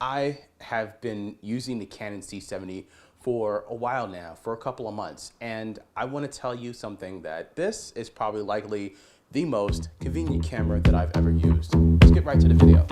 I have been using the Canon C70 for a while now, for a couple of months, and I want to tell you something that this is probably likely the most convenient camera that I've ever used. Let's get right to the video.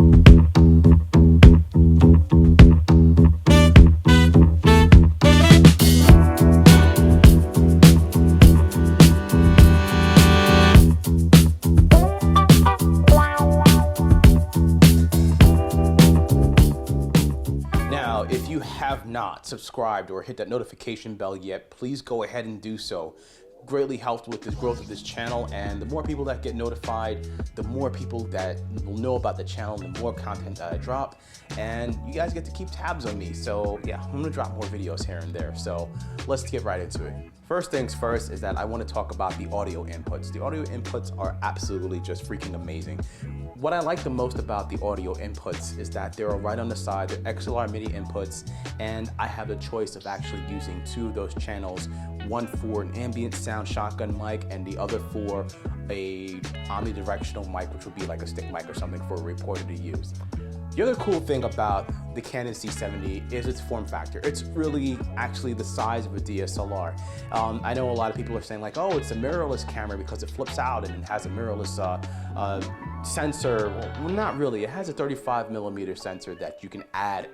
Now, if you have not subscribed or hit that notification bell yet, please go ahead and do so. Greatly helped with the growth of this channel, and the more people that get notified, the more people that will know about the channel, the more content that I drop, and you guys get to keep tabs on me. So yeah, I'm gonna drop more videos here and there, so let's get right into it. First things first is that I want to talk about the audio inputs. The audio inputs are absolutely just freaking amazing. What I like the most about the audio inputs is that they're right on the side, they're XLR MIDI inputs, and I have the choice of actually using two of those channels, one for an ambient sound shotgun mic and the other for a omnidirectional mic, which would be like a stick mic or something for a reporter to use. The other cool thing about the Canon C70 is its form factor. It's really actually the size of a DSLR. I know a lot of people are saying like, oh, it's a mirrorless camera because it flips out and it has a mirrorless sensor. Well, not really. It has a 35mm sensor that you can add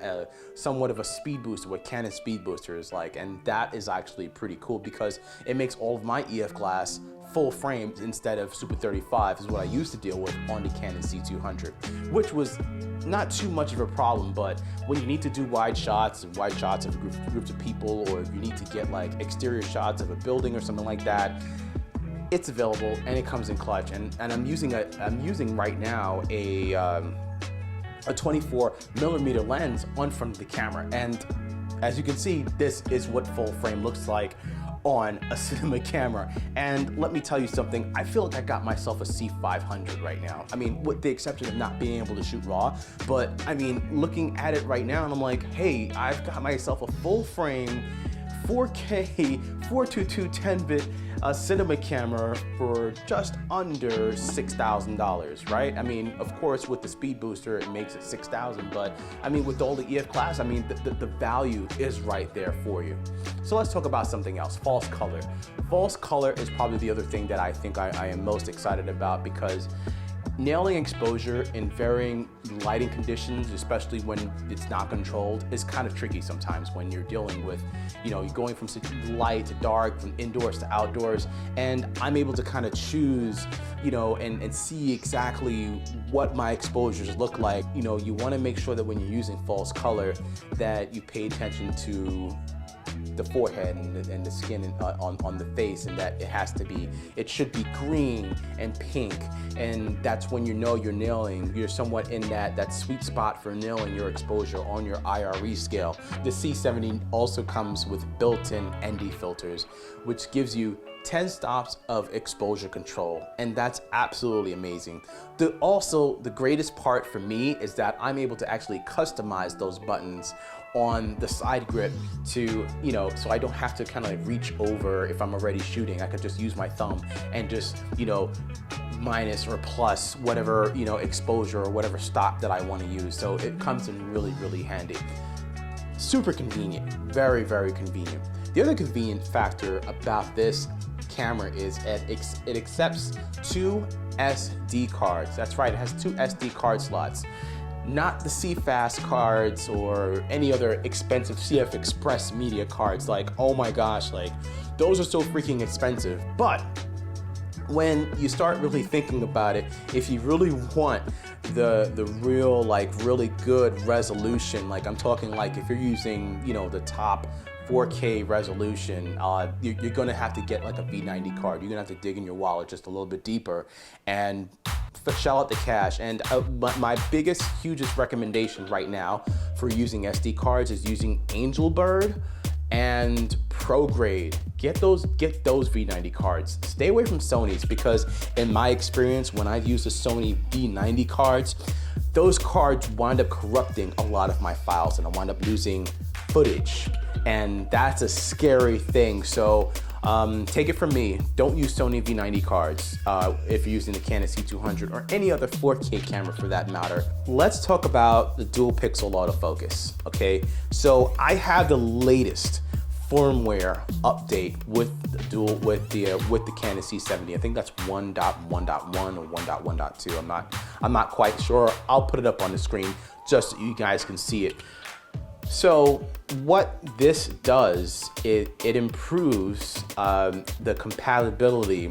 somewhat of a speed booster, what Canon speed booster is like, and that is actually pretty cool because it makes all of my EF glass full frame instead of Super 35 is what I used to deal with on the Canon C200, which was not too much of a problem. But when you need to do wide shots of groups of people, or you need to get like exterior shots of a building or something like that, it's available and it comes in clutch. And I'm using right now a 24mm lens on front of the camera, and as you can see, this is what full frame looks like on a cinema camera. And let me tell you something, I feel like I got myself a C500 right now. I mean, with the exception of not being able to shoot RAW, but I mean, looking at it right now, and I'm like, hey, I've got myself a full frame 4K 422 10-bit cinema camera for just under $6,000, right? I mean, of course, with the speed booster, it makes it $6,000, but I mean, with all the EF class, I mean, the value is right there for you. So let's talk about something else, false color. False color is probably the other thing that I think I am most excited about, because nailing exposure in varying lighting conditions, especially when it's not controlled, is kind of tricky sometimes when you're dealing with, you know, you're going from light to dark, from indoors to outdoors, and I'm able to kind of choose, you know, and see exactly what my exposures look like. You know, you want to make sure that when you're using false color that you pay attention to the forehead and the skin on the face, and that it should be green and pink, and that's when you know you're somewhat in that sweet spot for nailing your exposure on your IRE scale. The C70 also comes with built-in ND filters, which gives you 10 stops of exposure control, and that's absolutely amazing. The greatest part for me is that I'm able to actually customize those buttons on the side grip to, you know, so I don't have to kind of like reach over if I'm already shooting. I could just use my thumb and just, you know, minus or plus whatever, you know, exposure or whatever stop that I want to use. So it comes in really, really handy. Super convenient, very, very convenient. The other convenient factor about this camera is it accepts 2 SD cards. That's right, it has 2 SD card slots. Not the CFast cards or any other expensive CF Express media cards. Like, oh my gosh, like those are so freaking expensive. But when you start really thinking about it, if you really want the real, like really good resolution, like I'm talking like if you're using, you know, the top 4K resolution, you're gonna have to get like a V90 card. You're gonna have to dig in your wallet just a little bit deeper and shell out the cash. And my biggest, hugest recommendation right now for using SD cards is using Angelbird and ProGrade. Get those V90 cards. Stay away from Sony's, because in my experience, when I've used the Sony V90 cards, those cards wind up corrupting a lot of my files, and I wind up losing footage, and that's a scary thing. So Take it from me, don't use Sony V90 cards if you're using the Canon C200 or any other 4K camera for that matter. Let's talk about the dual pixel autofocus, okay? So I have the latest firmware update with the Canon C70. I think that's 1.1.1 or 1.1.2. I'm not quite sure. I'll put it up on the screen just so you guys can see it. So what this does, it improves the compatibility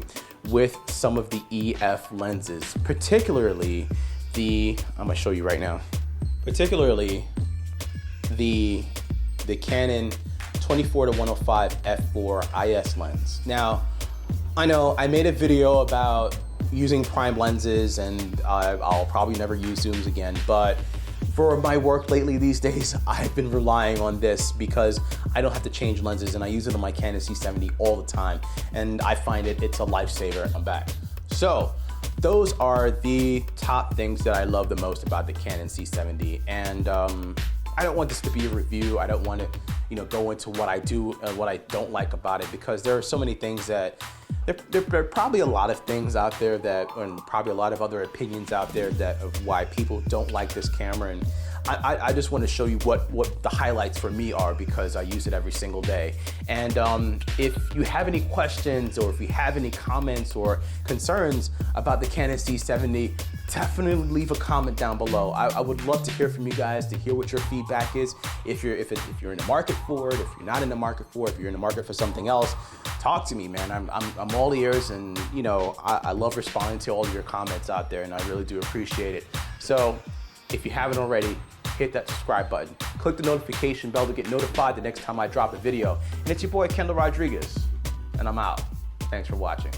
with some of the EF lenses, particularly I'm gonna show you right now, particularly the Canon 24-105 f4 IS lens. Now, I know I made a video about using prime lenses and I'll probably never use zooms again, but for my work lately these days, I've been relying on this because I don't have to change lenses and I use it on my Canon C70 all the time. And I find it's a lifesaver. I'm back. So those are the top things that I love the most about the Canon C70. And I don't want this to be a review. I don't want to, go into what I do and what I don't like about it, because there are so many things that there are probably a lot of things out there and probably a lot of other opinions out there of why people don't like this camera. And I just want to show you what the highlights for me are, because I use it every single day. And if you have any questions or if you have any comments or concerns about the Canon C70, definitely leave a comment down below. I would love to hear from you guys, to hear what your feedback is. If you're in the market for it, if you're not in the market for it, if you're in the market for something else, talk to me, man. I'm all ears, and I love responding to all of your comments out there, and I really do appreciate it. So if you haven't already, hit that subscribe button. Click the notification bell to get notified the next time I drop a video. And it's your boy, Kendall Rodriguez, and I'm out. Thanks for watching.